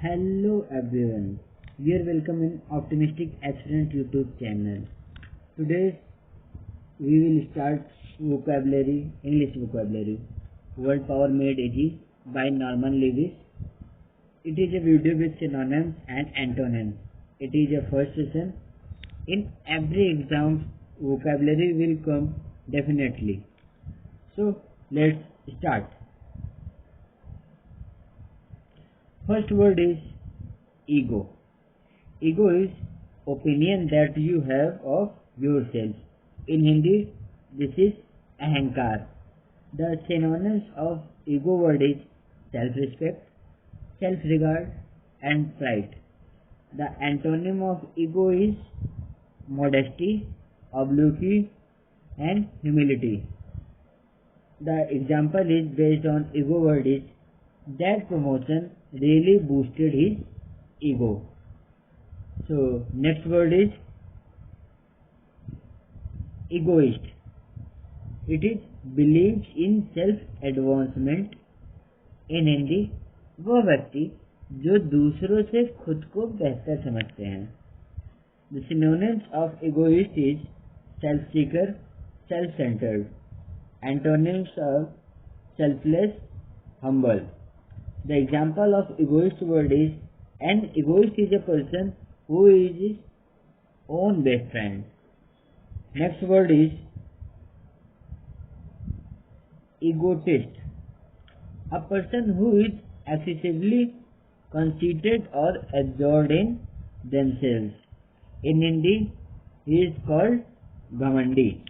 Hello everyone, we are welcome in Optimistic Aspirant YouTube channel. Today we will start English vocabulary. Word Power Made Easy by Norman Lewis. It is a video with synonyms and antonyms. It is a first session. In every exam, vocabulary will come definitely. So let's start. First word is ego. Ego is opinion that you have of yourself. In Hindi, this is ahankar. The synonyms of ego word is self-respect, self-regard and pride. The antonym of ego is modesty, obliquity and humility. The example is based on ego word is that promotion really boosted his ego. So next word is egoist. It is believes in self-advancement. In Hindi, वह व्यक्ति जो दूसरों से खुद को बेहतर समझते हैं. The synonyms of egoist is self-seeker, self-centered. Antonyms are selfless, humble. The example of egoist word is an egoist is a person who is his own best friend. Next word is egotist. A person who is excessively conceited or absorbed in themselves. In Hindi, he is called Ghamandi.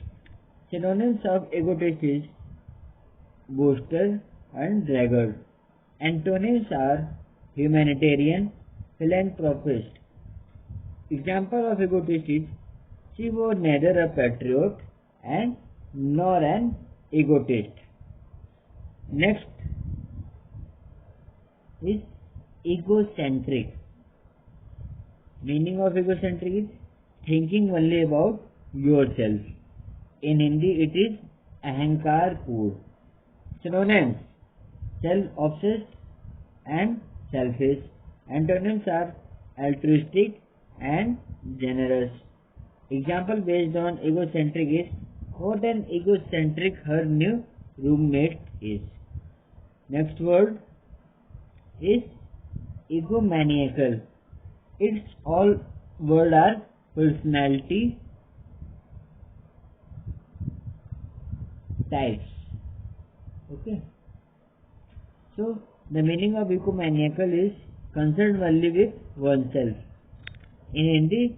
Synonyms of egotist is boaster and braggart. Antonyms are humanitarian, philanthropist. Example of egotist is she was neither a patriot and nor an egotist. Next is egocentric. Meaning of egocentric is thinking only about yourself. In Hindi it is ahankarpur. Synonyms self-obsessed and selfish. Antonyms are altruistic and generous. Example based on egocentric is what an egocentric her new roommate is. Next word is egomaniacal. Its all words are personality types. Okay. So the meaning of egomaniacal is concerned only with oneself. In Hindi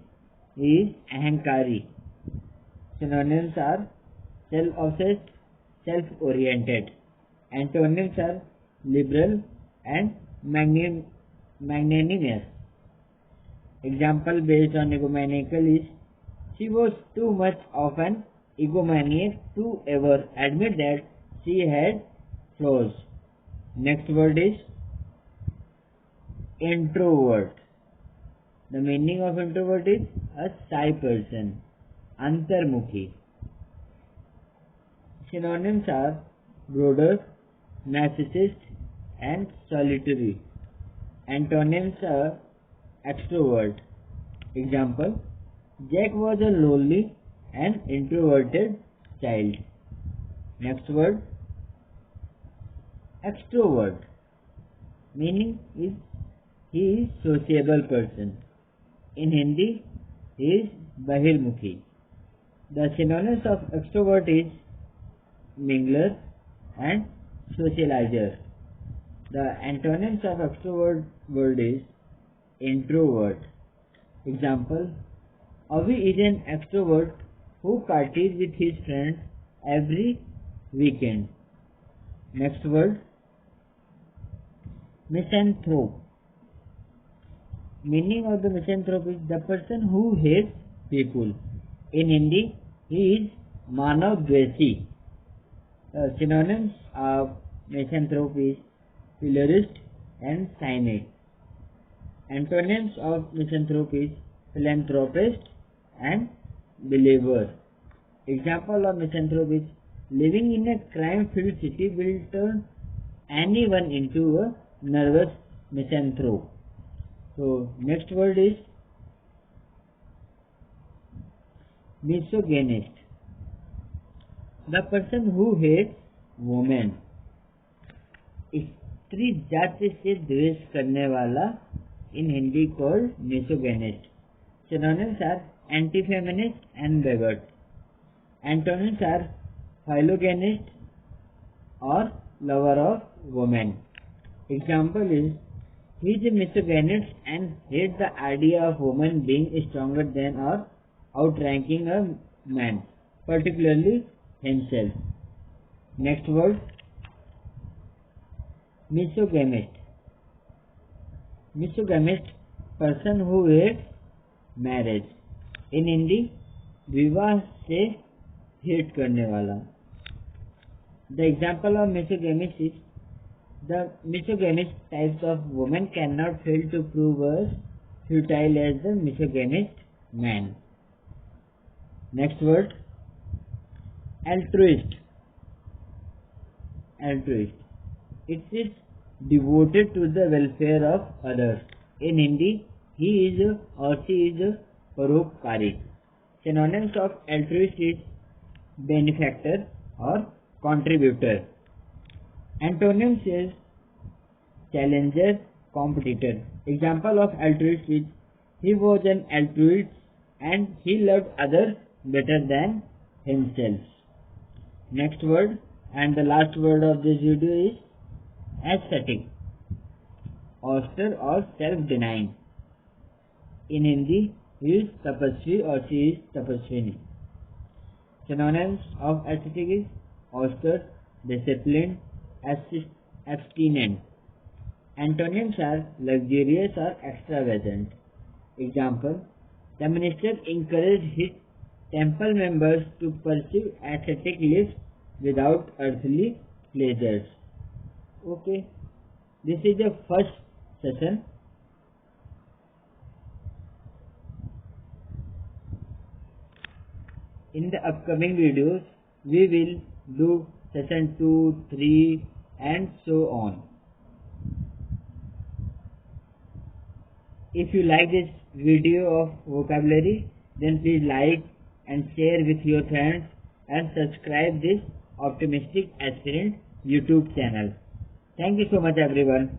is ahankari. Synonyms are self-obsessed, self-oriented. Antonyms are liberal and magnanimous. Example based on egomaniacal is she was too much of an egomaniac to ever admit that she had flaws. Next word is introvert. The meaning of introvert is a shy person, antarmukhi. Synonyms are broader, narcissist and solitary. Antonyms are extrovert. Example, Jack was a lonely and introverted child. Next word, extrovert. Meaning is he is sociable person. In Hindi, he is bahirmukhi. The synonyms of extrovert is mingler and socializer. The antonyms of extrovert word is introvert. Example, Avi is an extrovert who parties with his friends every weekend. Next word, misanthrope. Meaning of the misanthrope is the person who hates people. In Hindi, he is manav dveshi. Synonyms of misanthrope is pillarist and cynic. Antonyms of misanthrope is philanthropist and believer. Example of misanthrope is living in a crime-filled city will turn anyone into a nervous misanthrope. So next word is misogynist. The person who hates women. स्त्री जाति से द्वेष करने वाला in Hindi called misogynist. Synonyms are anti-feminist and bigot. Antonyms are phylogynist or lover of women. Example is, he is a misogynist and hates the idea of women being stronger than or outranking a man, particularly himself. Next word, misogamist. Misogamist, person who hates marriage. In Hindi, विवाह से hate करने वाला. The example of misogamist is, the misogamist types of women cannot fail to prove as futile as the misogamist man. Next word, altruist. Altruist. It is devoted to the welfare of others. In Hindi, he is or she is paropkari. Synonyms of altruist is benefactor or contributor. Antonyms is challenger, competitor. Example of altruist is, he was an altruist and he loved others better than himself. Next word and the last word of this video is ascetic, austere or self-denying. In Hindi, he is tapasvi or she is tapaswini. Synonyms of ascetic is austere, disciplined, abstinent. Antonyms are luxurious or extravagant. Example, the minister encouraged his temple members to pursue ascetic lives without earthly pleasures. Okay, this is the first session. In the upcoming videos, we will do session 2, 3 and so on. If you like this video of vocabulary, then please like and share with your friends and subscribe this Optimistic Aspirant YouTube channel. Thank you so much everyone.